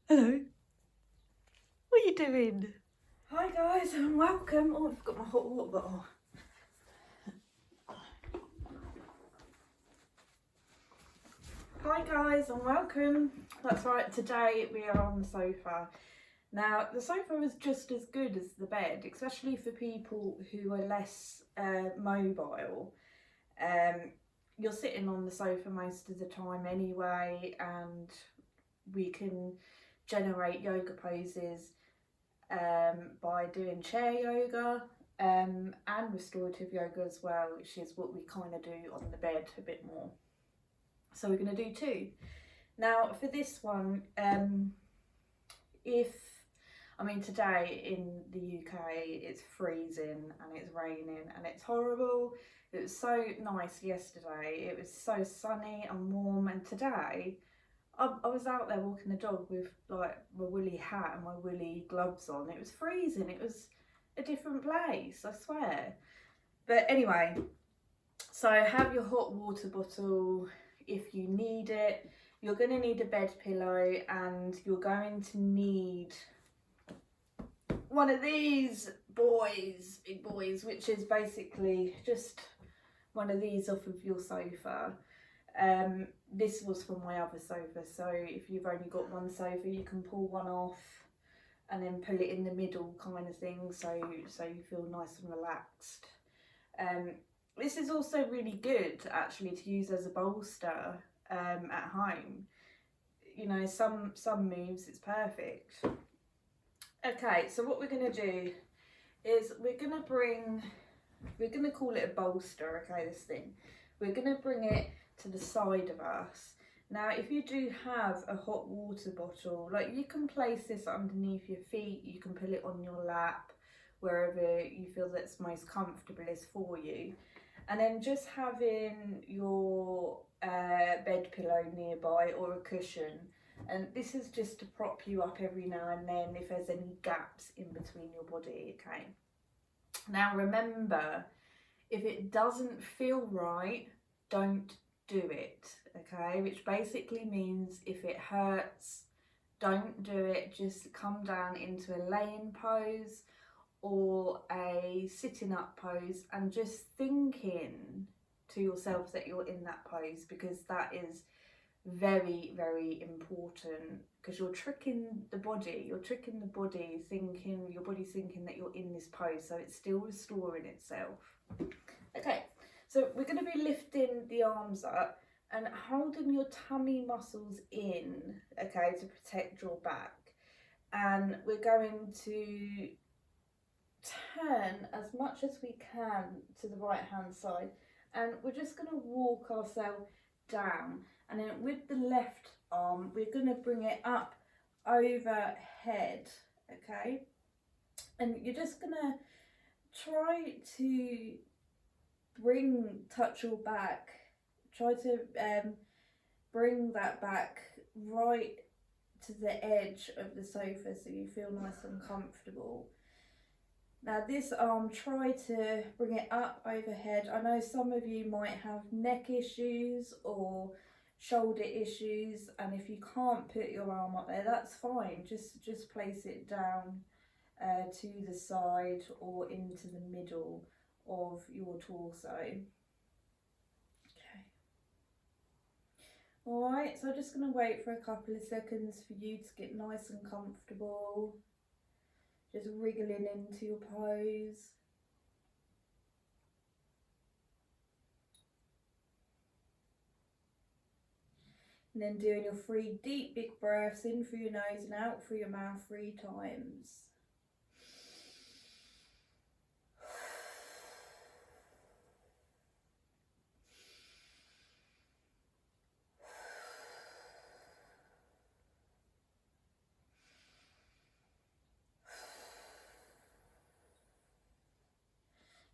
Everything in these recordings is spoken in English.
Hello. What are you doing? Hi guys and welcome. Oh, I've got my hot water bottle. Hi guys and welcome. That's right, today we are on the sofa. Now the sofa is just as good as the bed, especially for people who are less mobile. You're sitting on the sofa most of the time anyway, and we can generate yoga poses by doing chair yoga and restorative yoga as well, which is what we kind of do on the bed a bit more. So we're going to do two. Now for this one, today in the UK it's freezing and it's raining and it's horrible. It was so nice yesterday, it was so sunny and warm, and today I was out there walking the dog with like my woolly hat and my woolly gloves on. It was freezing. It was a different place, I swear. But anyway, so have your hot water bottle if you need it. You're going to need a bed pillow, and you're going to need one of these boys, big boys, which is basically just one of these off of your sofa. This was from my other sofa, so if you've only got one sofa you can pull one off and then pull it in the middle kind of thing, so you feel nice and relaxed. This is also really good actually to use as a bolster at home. You know, some moves it's perfect. Okay, so what we're going to do is we're going to call it a bolster, okay, this thing. We're going to bring it to the side of us. Now if you do have a hot water bottle, like, you can place this underneath your feet, you can put it on your lap, wherever you feel that's most comfortable is for you, and then just having your bed pillow nearby or a cushion, and this is just to prop you up every now and then if there's any gaps in between your body, okay. Now remember, if it doesn't feel right, don't do it, okay, which basically means if it hurts, don't do it. Just come down into a laying pose or a sitting up pose, and just thinking to yourself that you're in that pose, because that is very, very important, because you're tricking the body, thinking, your body's thinking that you're in this pose, so it's still restoring itself. Okay, so we're going to be lifting the arms up and holding your tummy muscles in, okay, to protect your back. And we're going to turn as much as we can to the right hand side, and we're just going to walk ourselves down, and then with the left arm we're going to bring it up overhead, okay, and you're just going to try to touch your back, try to bring that back right to the edge of the sofa so you feel nice and comfortable. Now this arm, try to bring it up overhead. I know some of you might have neck issues or shoulder issues, and if you can't put your arm up there, that's fine. Just place it down to the side or into the middle of your torso. Okay. Alright, so I'm just going to wait for a couple of seconds for you to get nice and comfortable. Just wriggling into your pose. And then doing your 3 deep big breaths in through your nose and out through your mouth 3 times.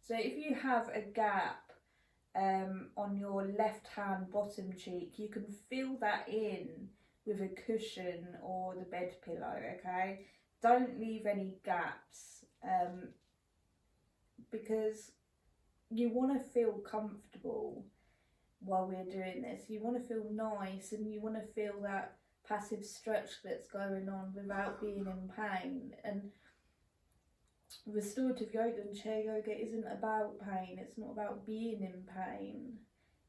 So if you have a gap on your left hand bottom cheek, you can fill that in with a cushion or the bed pillow, okay? Don't leave any gaps, because you want to feel comfortable while we're doing this. You want to feel nice and you want to feel that passive stretch that's going on without being in pain. And restorative yoga and chair yoga isn't about pain. It's not about being in pain.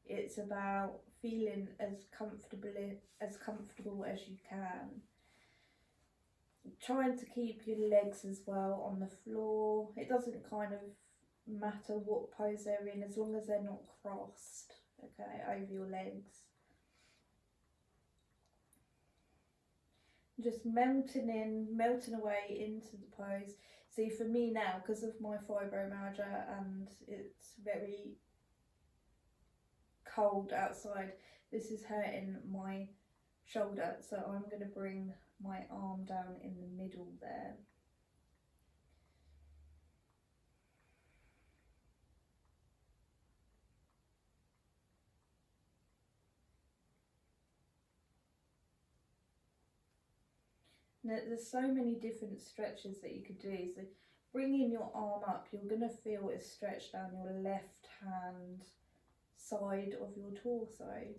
It's about feeling as comfortable as you can. Trying to keep your legs as well on the floor. It doesn't kind of matter what pose they're in, as long as they're not crossed, okay, over your legs. Just melting away into the pose. See, for me now, because of my fibromyalgia and it's very cold outside, this is hurting my shoulder, so I'm going to bring my arm down in the middle there. Now, there's so many different stretches that you could do. So bringing your arm up, you're going to feel it stretch down your left hand side of your torso.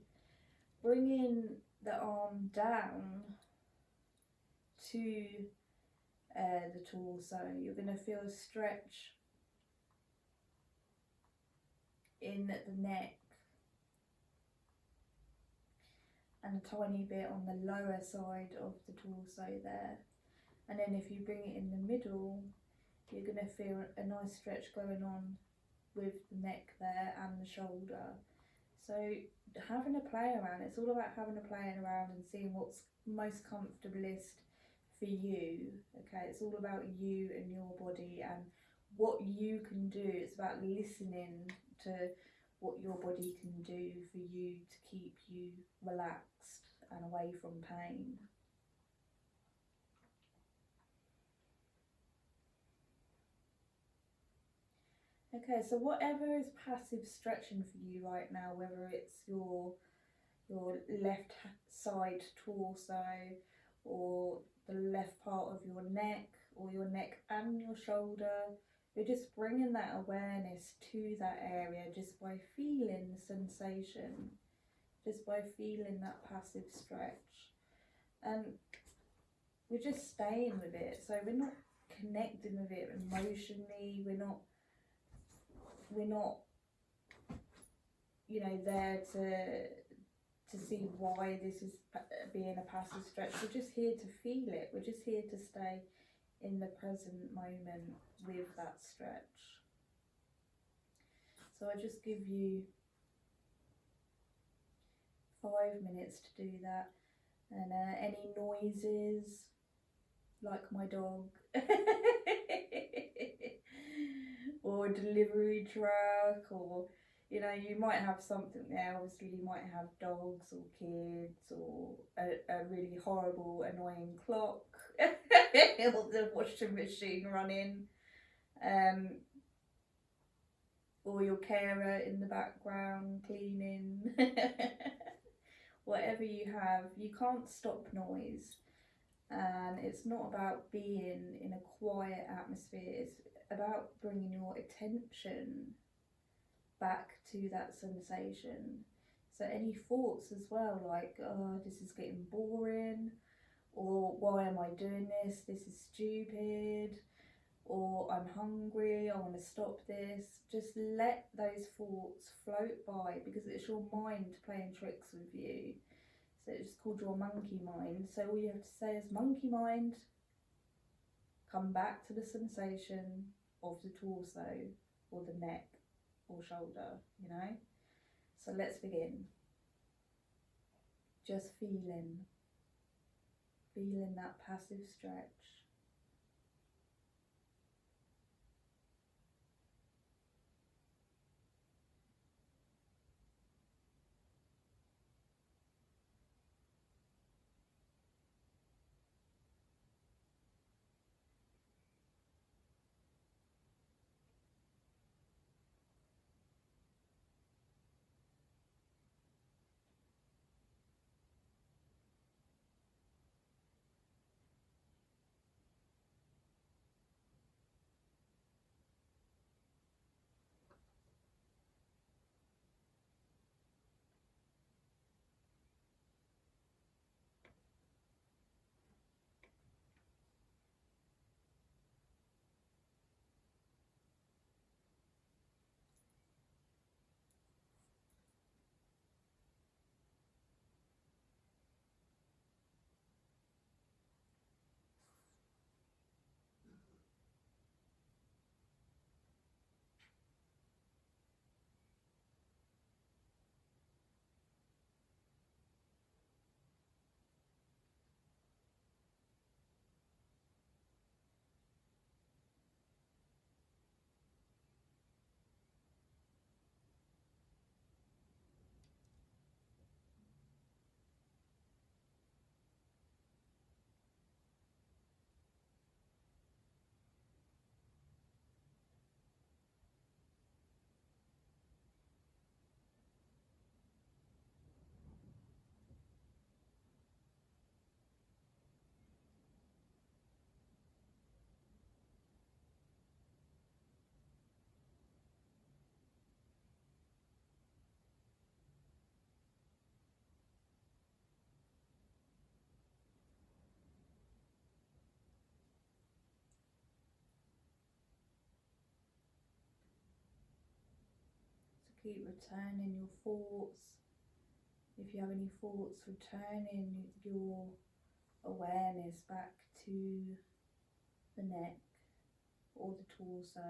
Bringing the arm down to the torso, you're going to feel a stretch in the neck and a tiny bit on the lower side of the torso there. And then if you bring it in the middle, you're going to feel a nice stretch going on with the neck there and the shoulder. So having a play around, it's all about having a play around and seeing what's most comfortablest for you. Okay, it's all about you and your body and what you can do. It's about listening to what your body can do for you to keep you relaxed and away from pain. Okay, so whatever is passive stretching for you right now, whether it's your left side torso or the left part of your neck or your neck and your shoulder, you're just bringing that awareness to that area just by feeling the sensation, just by feeling that passive stretch. And we're just staying with it, so we're not connecting with it emotionally, we're not you know, there to see why this is being a passive stretch. We're just here to feel it. We're just here to stay in the present moment with that stretch. So I just give you 5 minutes to do that. And any noises, like my dog, or a delivery truck, or you know, you might have something there. Obviously you might have dogs or kids or a really horrible annoying clock or the washing machine running, or your carer in the background cleaning. Whatever you have, you can't stop noise. And it's not about being in a quiet atmosphere, it's about bringing your attention back to that sensation. So any thoughts as well, like, oh, this is getting boring, or why am I doing this, this is stupid, or I'm hungry, I want to stop this. Just let those thoughts float by, because it's your mind playing tricks with you. So it's called your monkey mind. So all you have to say is, monkey mind, come back to the sensation of the torso or the neck or shoulder, you know. So let's begin. Just feeling that passive stretch. keep returning your thoughts. If you have any thoughts, returning your awareness back to the neck or the torso.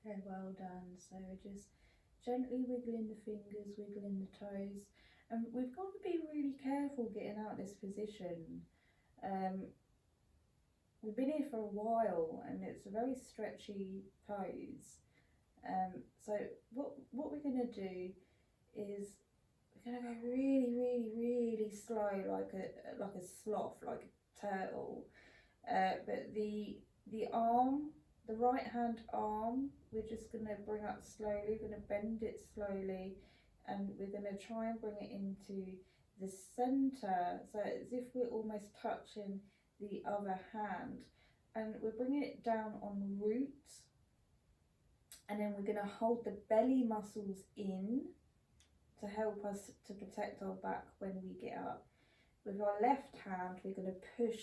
Okay, well done. So we're just gently wiggling the fingers, wiggling the toes. And we've got to be really careful getting out of this position. We've been here for a while and it's a very stretchy pose. So what we're going to do is we're going to go really, really, really slow, like a sloth, like a turtle. But the arm, the right hand arm, we're just going to bring up slowly. We're going to bend it slowly, and we're going to try and bring it into the centre, so as if we're almost touching the other hand, and we're bringing it down on the root, and then we're going to hold the belly muscles in to help us to protect our back when we get up. With our left hand, we're going to push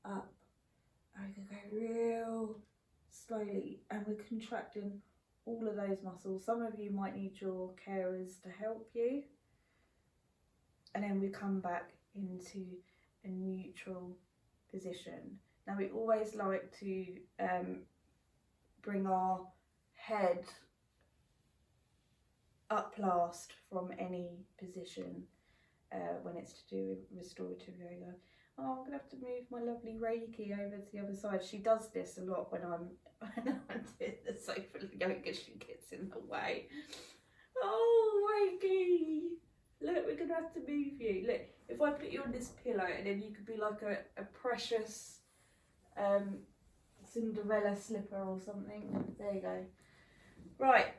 up, and we're going to go real slowly, and we're contracting all of those muscles. Some of you might need your carers to help you. And then we come back into a neutral position. Now we always like to bring our head up last from any position when it's to do with restorative yoga. Oh, I'm gonna have to move my lovely Reiki over to the other side. She does this a lot when I'm doing the sofa yoga. She gets in the way. Oh, Reiki! Look, we're gonna have to move you. Look, if I put you on this pillow, and then you could be like a precious Cinderella slipper or something. There you go. Right.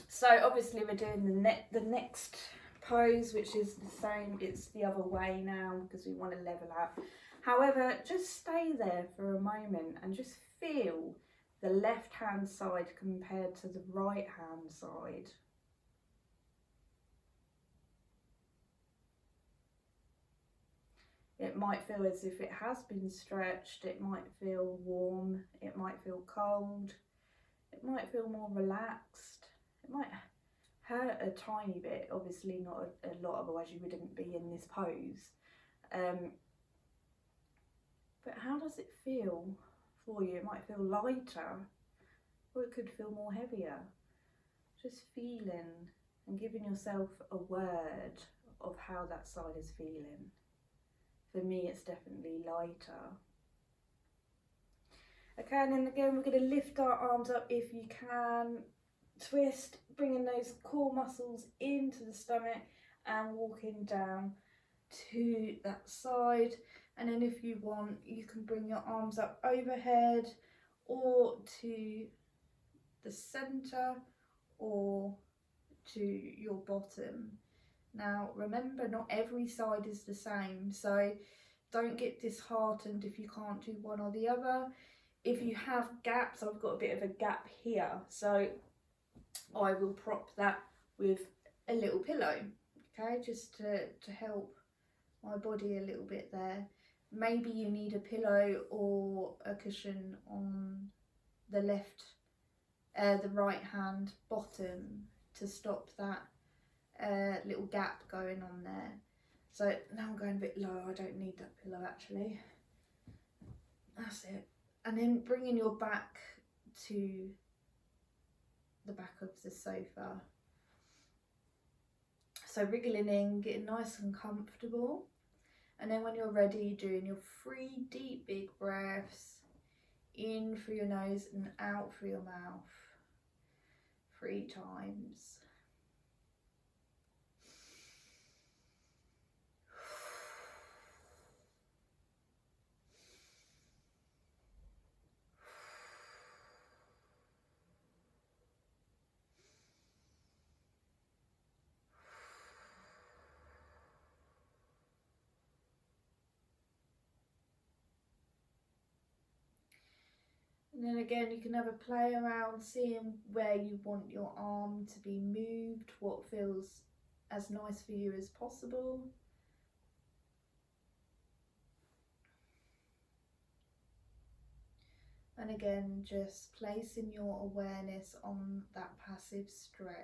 So obviously we're doing the next pose, which is the same. It's the other way now because we want to level out. However, just stay there for a moment and just feel the left hand side compared to the right hand side. It might feel as if it has been stretched, it might feel warm, it might feel cold, it might feel more relaxed, it might hurt a tiny bit, obviously not a lot, otherwise you wouldn't be in this pose. But how does it feel for you? It might feel lighter, or it could feel more heavier. Just feeling and giving yourself a word of how that side is feeling. For me, it's definitely lighter. Okay, and then again, we're going to lift our arms up if you can. Twist, bringing those core muscles into the stomach and walking down to that side. And then if you want, you can bring your arms up overhead or to the centre or to your bottom. Now remember, not every side is the same, so don't get disheartened if you can't do one or the other. If you have gaps, I've got a bit of a gap here, so I will prop that with a little pillow, okay, just to help my body a little bit there. Maybe you need a pillow or a cushion on the the right hand bottom to stop that little gap going on there. So now I'm going a bit low, I don't need that pillow actually. That's it. And then bringing your back to the back of the sofa. So wriggling in, getting nice and comfortable. And then when you're ready, doing your 3 deep big breaths in through your nose and out through your mouth 3 times. And then again, you can have a play around seeing where you want your arm to be moved, what feels as nice for you as possible. And again, just placing your awareness on that passive stretch.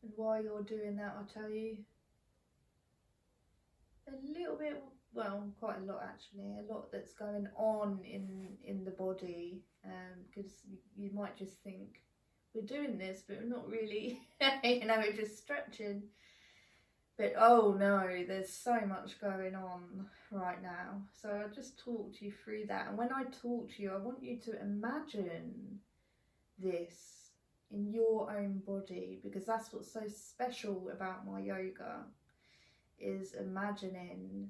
And while you're doing that, I'll tell you a little bit, well, quite a lot actually, a lot that's going on in the body, because you might just think we're doing this, but we're not really, you know, we're just stretching. But oh no, there's so much going on right now. So I'll just talk to you through that. And when I talk to you, I want you to imagine this in your own body, because that's what's so special about my yoga, is imagining,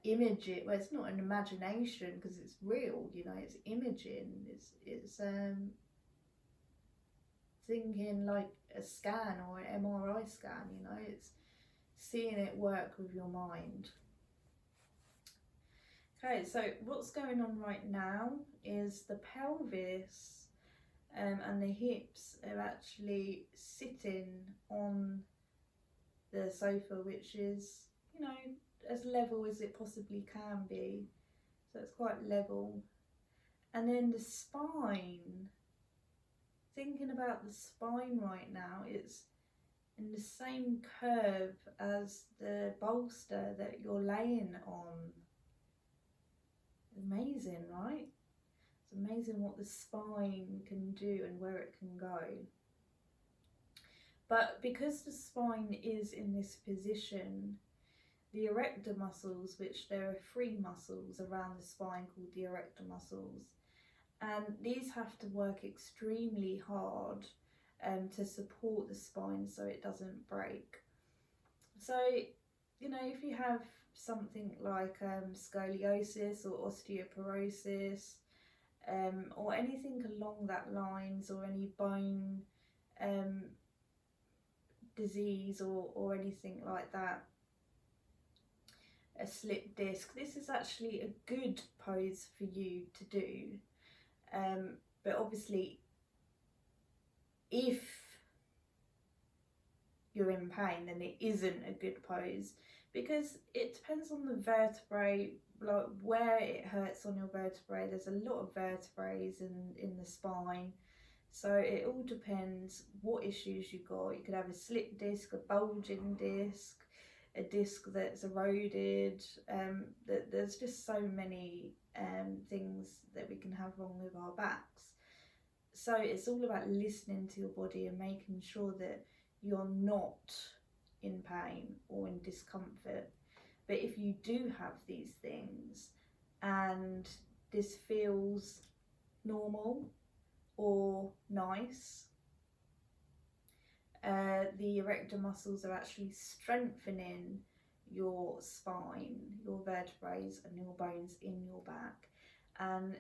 imaging. Well, it's not an imagination because it's real, you know, it's imaging, it's thinking like a scan or an MRI scan, you know, it's seeing it work with your mind. Okay, so what's going on right now is the pelvis and the hips are actually sitting on the sofa, which is, you know, as level as it possibly can be. So it's quite level. And then the spine, thinking about the spine right now, it's in the same curve as the bolster that you're laying on. Amazing, right? It's amazing what the spine can do and where it can go. But because the spine is in this position, the erector muscles, which there are 3 muscles around the spine called the erector muscles, and these have to work extremely hard to support the spine so it doesn't break. So, you know, if you have something like scoliosis or osteoporosis, or anything along that lines, or any bone disease or anything like that, a slip disc, this is actually a good pose for you to do. But obviously, if you're in pain, then it isn't a good pose, because it depends on the vertebrae, like where it hurts on your vertebrae. There's a lot of vertebrae in the spine, so it all depends what issues you got. You could have a slip disc, a bulging disc, a disc that's eroded. There's just so many things that we can have wrong with our backs. So it's all about listening to your body and making sure that you're not in pain or in discomfort. But if you do have these things and this feels normal or nice, the erector muscles are actually strengthening your spine, your vertebrae and your bones in your back, and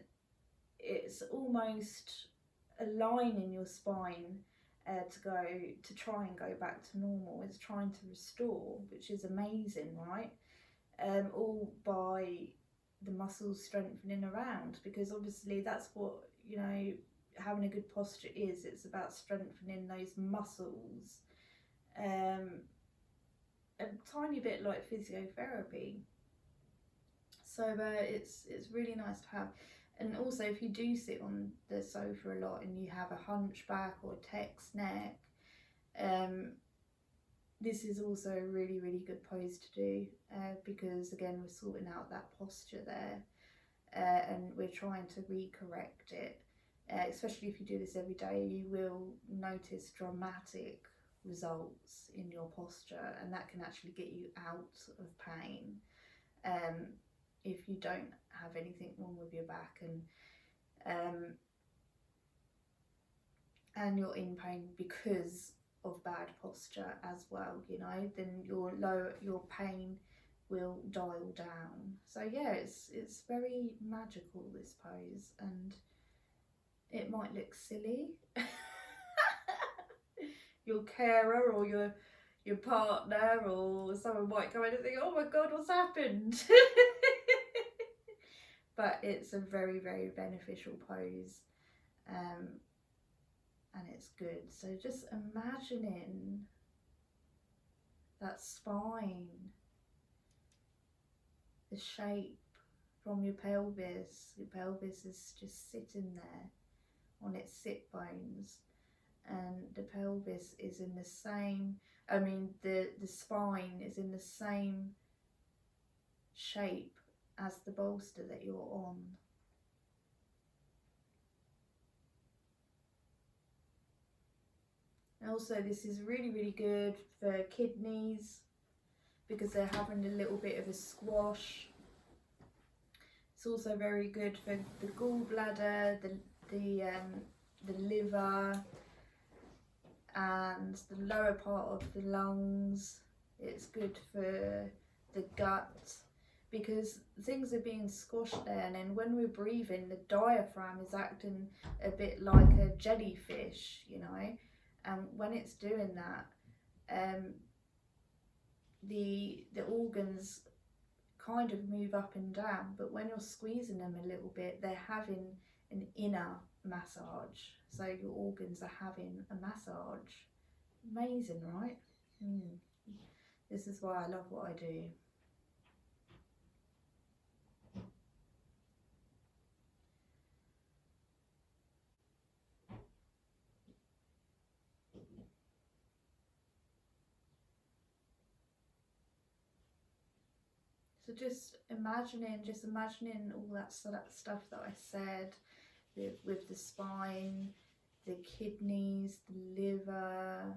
it's almost aligning your spine to try and go back to normal. It's trying to restore, which is amazing, right? All by the muscles strengthening around, because obviously that's what, you know, having a good posture is. It's about strengthening those muscles, a tiny bit like physiotherapy. So it's really nice to have. And also, if you do sit on the sofa a lot and you have a hunchback or text neck, this is also a really, really good pose to do, because again, we're sorting out that posture there, and we're trying to recorrect it. Especially if you do this every day, you will notice dramatic results in your posture, and that can actually get you out of pain. If you don't have anything wrong with your back and you're in pain because of bad posture as well, you know, then your pain will dial down. So yeah, it's very magical, this pose, and it might look silly. Your carer or your partner or someone might come in and think, oh my god, what's happened? But it's a very, very beneficial pose, and it's good. So just imagining that spine, the shape from your pelvis. Your pelvis is just sitting there on its sit bones, and the pelvis is in the same, the spine is in the same shape as the bolster that you're on. And also, this is really, really good for kidneys because they're having a little bit of a squash. It's also very good for the gallbladder, the liver, and the lower part of the lungs. It's good for the gut, because things are being squashed there, and then when we're breathing, the diaphragm is acting a bit like a jellyfish, you know, and when it's doing that, the organs kind of move up and down, but when you're squeezing them a little bit, they're having an inner massage, so your organs are having a massage. Amazing, right? This is why I love what I do. So just imagining all that stuff that I said with the spine, the kidneys, the liver,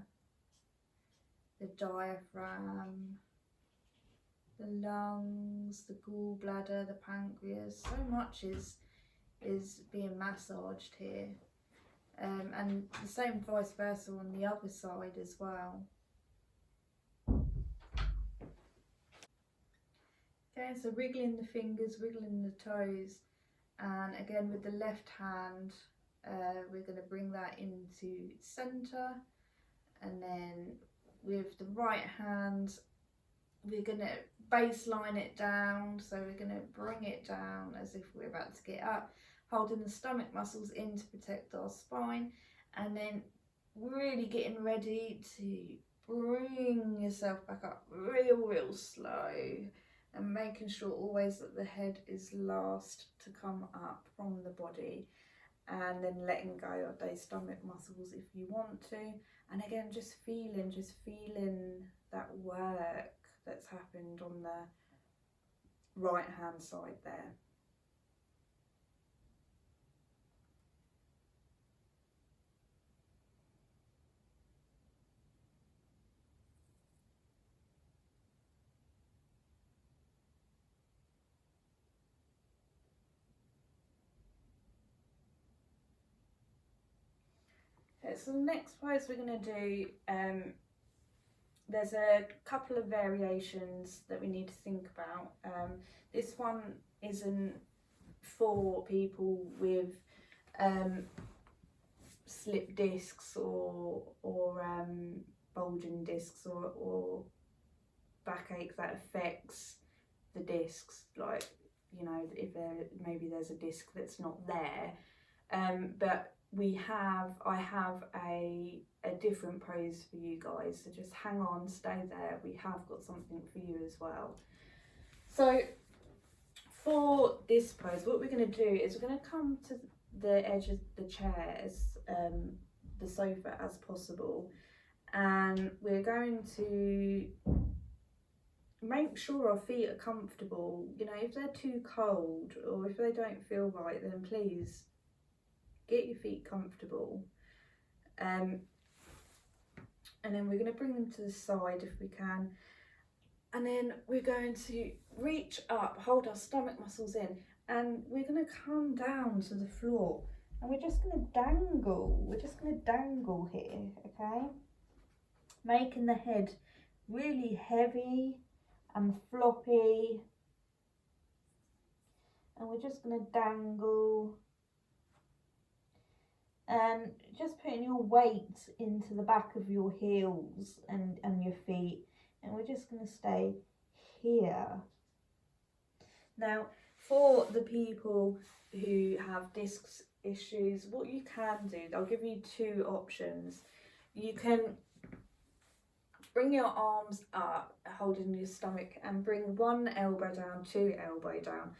the diaphragm, the lungs, the gallbladder, the pancreas. So much is being massaged here, and the same vice versa on the other side as well. Okay, so wiggling the fingers, wiggling the toes, and again with the left hand, we're going to bring that into centre, and then with the right hand, we're going to baseline it down. So we're going to bring it down as if we're about to get up, holding the stomach muscles in to protect our spine, and then really getting ready to bring yourself back up real slow, and making sure always that the head is last to come up from the body, and then letting go of those stomach muscles if you want to. And again, just feeling that work that's happened on the right hand side there. Okay, so the next pose we're going to do, there's a couple of variations that we need to think about. This one isn't for people with slip discs or bulging discs or backache that affects the discs, like, you know, if maybe there's a disc that's not there, but I have a different pose for you guys, so just hang on, stay there, we have got something for you as well. So for this pose, what we're going to do is we're going to come to the edge of the chair, as the sofa as possible, and we're going to make sure our feet are comfortable. You know, if they're too cold or if they don't feel right, then please get your feet comfortable, and then we're going to bring them to the side if we can, and then we're going to reach up, hold our stomach muscles in, and we're going to come down to the floor, and we're just going to dangle here, okay, making the head really heavy and floppy, and we're just going to dangle, and just putting your weight into the back of your heels and your feet, and we're just going to stay here. Now, for the people who have disc issues, what you can do, I'll give you two options. You can bring your arms up, holding your stomach, and bring one elbow down, two elbow down,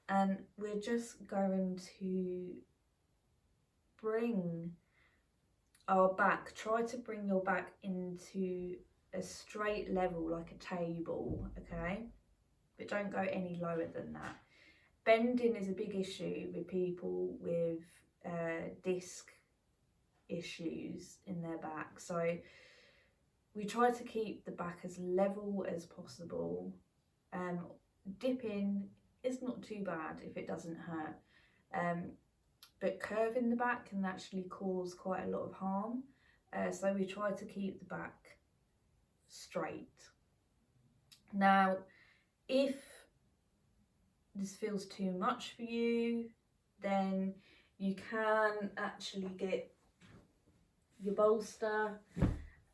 and we're just going to bring our back, try to bring your back into a straight level like a table, okay, but don't go any lower than that. Bending is a big issue with people with disc issues in their back, so we try to keep the back as level as possible. Dipping is not too bad if it doesn't hurt, but curving the back can actually cause quite a lot of harm, so we try to keep the back straight. Now, if this feels too much for you, then you can actually get your bolster,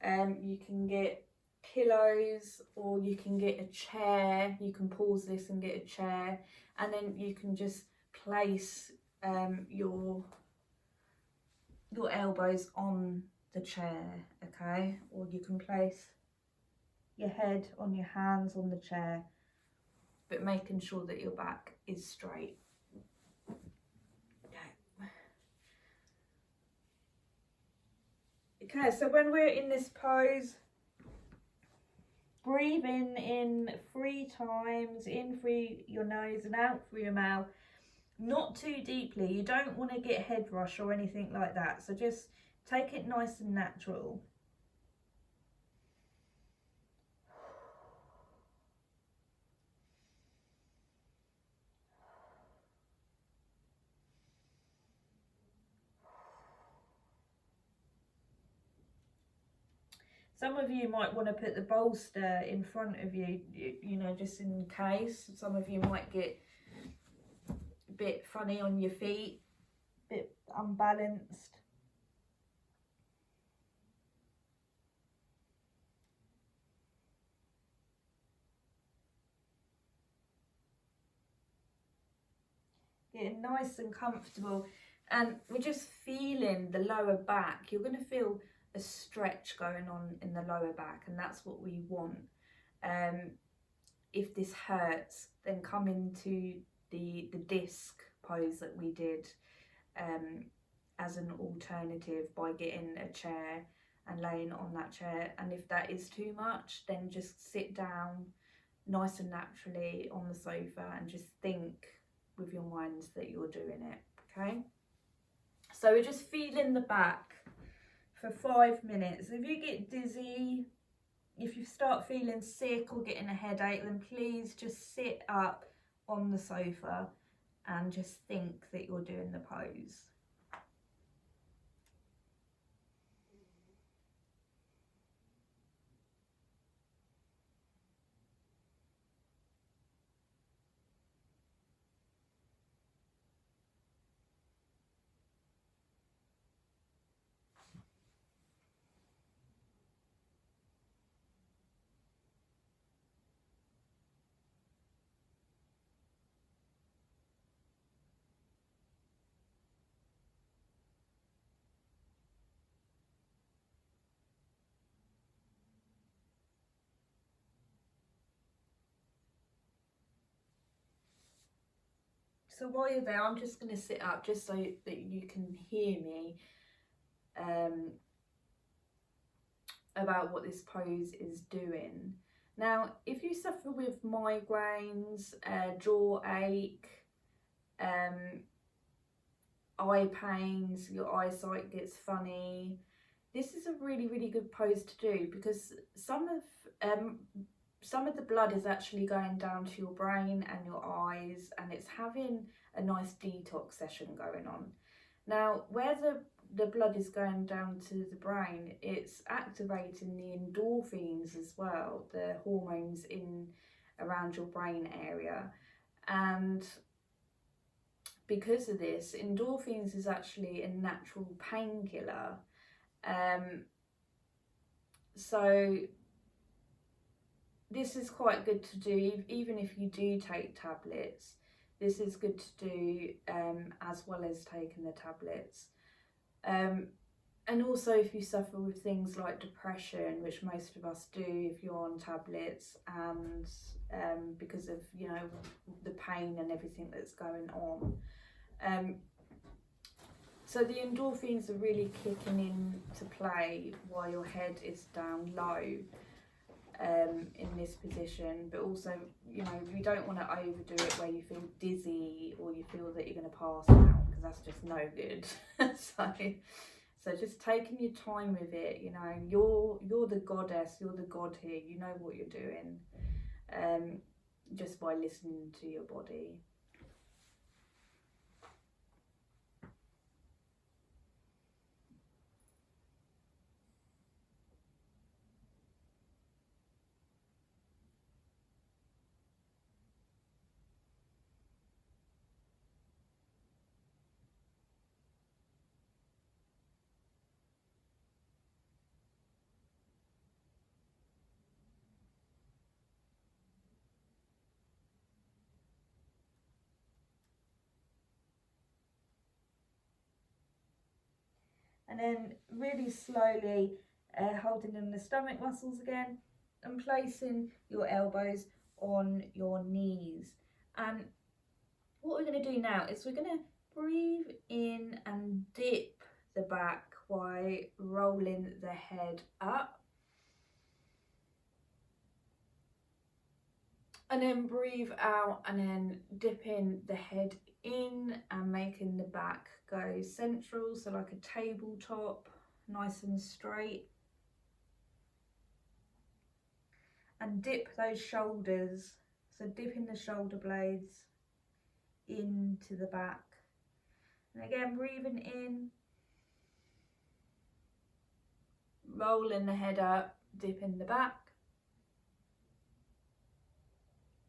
you can get pillows, or you can get a chair. You can pause this and get a chair, and then you can just place your elbows on the chair, okay, or you can place your head on your hands on the chair, but making sure that your back is straight. Okay, so when we're in this pose, breathe breathe in 3 times, in through your nose and out through your mouth. Not too deeply. You don't want to get head rush or anything like that. So just take it nice and natural. Some of you might want to put the bolster in front of you, you know, just in case. Some of you might get a bit funny on your feet, a bit unbalanced. Getting nice and comfortable, and we're just feeling the lower back. You're going to feel a stretch going on in the lower back, and that's what we want. If this hurts, then come into the disc pose that we did as an alternative by getting a chair and laying on that chair. And if that is too much, then just sit down nice and naturally on the sofa and just think with your mind that you're doing it. Okay, so we're just feeling the back for 5 minutes. If you get dizzy, if you start feeling sick or getting a headache, then please just sit up on the sofa and just think that you're doing the pose. So while you're there, I'm just going to sit up just so that you can hear me about what this pose is doing. Now, if you suffer with migraines, jaw ache, eye pains, your eyesight gets funny, this is a really good pose to do, because some of the blood is actually going down to your brain and your eyes, and it's having a nice detox session going on. Now, where the blood is going down to the brain, it's activating the endorphins as well, the hormones in around your brain area. And because of this, endorphins is actually a natural painkiller. So this is quite good to do, even if you do take tablets. This is good to do as well as taking the tablets. And also if you suffer with things like depression, which most of us do if you're on tablets, and because of, you know, the pain and everything that's going on. So the endorphins are really kicking into play while your head is down low in this position. But also, you know, you don't want to overdo it where you feel dizzy or you feel that you're going to pass out, because that's just no good. So just taking your time with it, you know, you're the goddess, you're the god here, you know what you're doing, just by listening to your body. And then really slowly holding in the stomach muscles again and placing your elbows on your knees. And what we're going to do now is we're going to breathe in and dip the back while rolling the head up. And then breathe out and then dipping the head in and making the back go central, so like a tabletop, nice and straight. And dip those shoulders, so dipping the shoulder blades into the back. And again, breathing in, rolling the head up, dipping the back.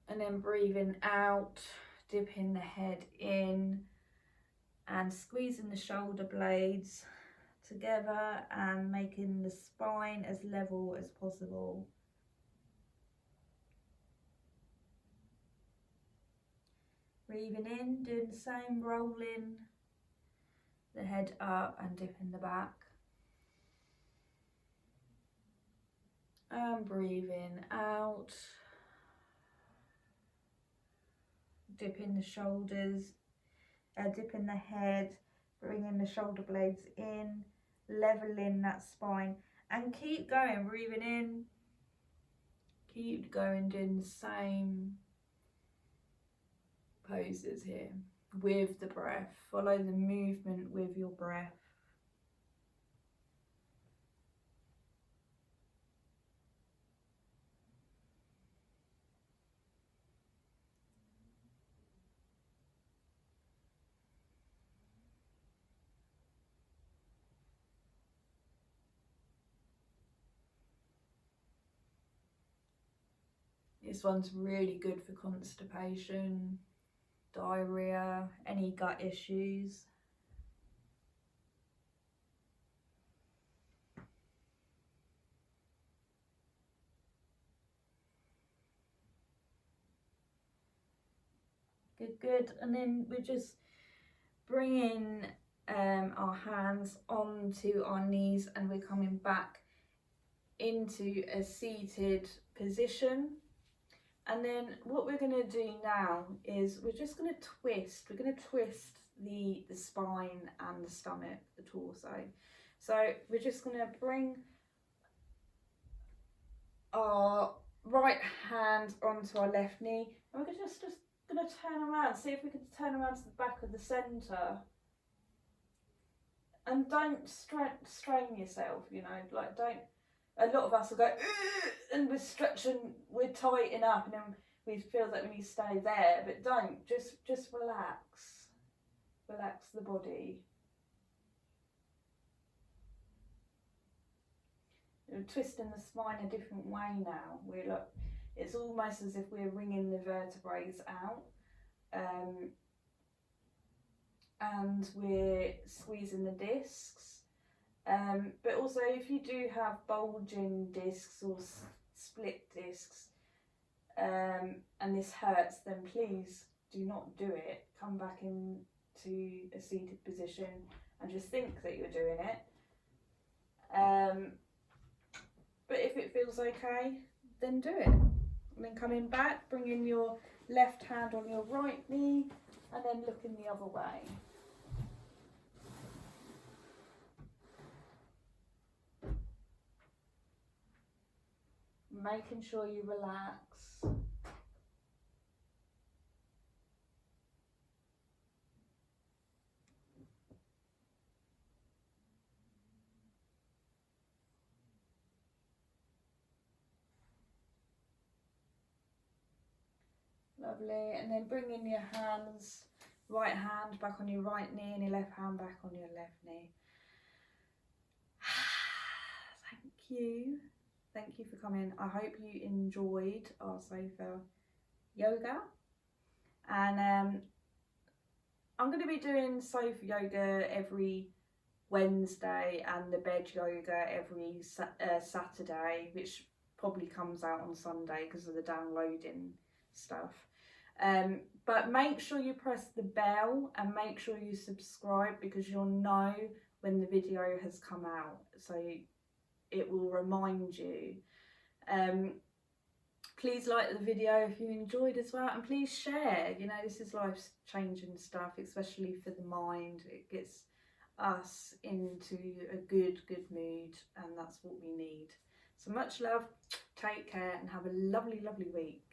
And then breathing out, dipping the head in and squeezing the shoulder blades together and making the spine as level as possible. Breathing in, doing the same, rolling the head up and dipping the back. And breathing out, dipping the shoulders, dipping the head, bringing the shoulder blades in, leveling that spine, and keep going, breathing in, keep going, doing the same poses here with the breath. Follow the movement with your breath. This one's really good for constipation, diarrhea, any gut issues. Good, good. And then we're just bringing our hands onto our knees and we're coming back into a seated position. And then what we're going to do now is we're just going to twist. We're going to twist the spine and the stomach, the torso. So we're just going to bring our right hand onto our left knee, and we're just going to turn around. See if we can turn around to the back of the centre. And don't strain yourself, you know, like don't. A lot of us will go, and we're stretching, we're tightening up, and then we feel that we need to stay there, but don't, just relax the body. We're twisting the spine a different way now. We're like, it's almost as if we're wringing the vertebrae out, and we're squeezing the discs. But also if you do have bulging discs or split discs and this hurts, then please do not do it. Come back into a seated position and just think that you're doing it. But if it feels okay, then do it. And then coming back, bringing your left hand on your right knee and then looking the other way. Making sure you relax. Lovely. And then bringing your hands, right hand back on your right knee and your left hand back on your left knee. Thank you. Thank you for coming. I hope you enjoyed our sofa yoga. And I'm going to be doing sofa yoga every Wednesday and the bed yoga every Saturday, which probably comes out on Sunday because of the downloading stuff. But make sure you press the bell and make sure you subscribe, because you'll know when the video has come out. So it will remind you. Please like the video if you enjoyed as well, and please share. You know, this is life changing stuff, especially for the mind. It gets us into a good mood, and that's what we need. So much love, take care, and have a lovely week.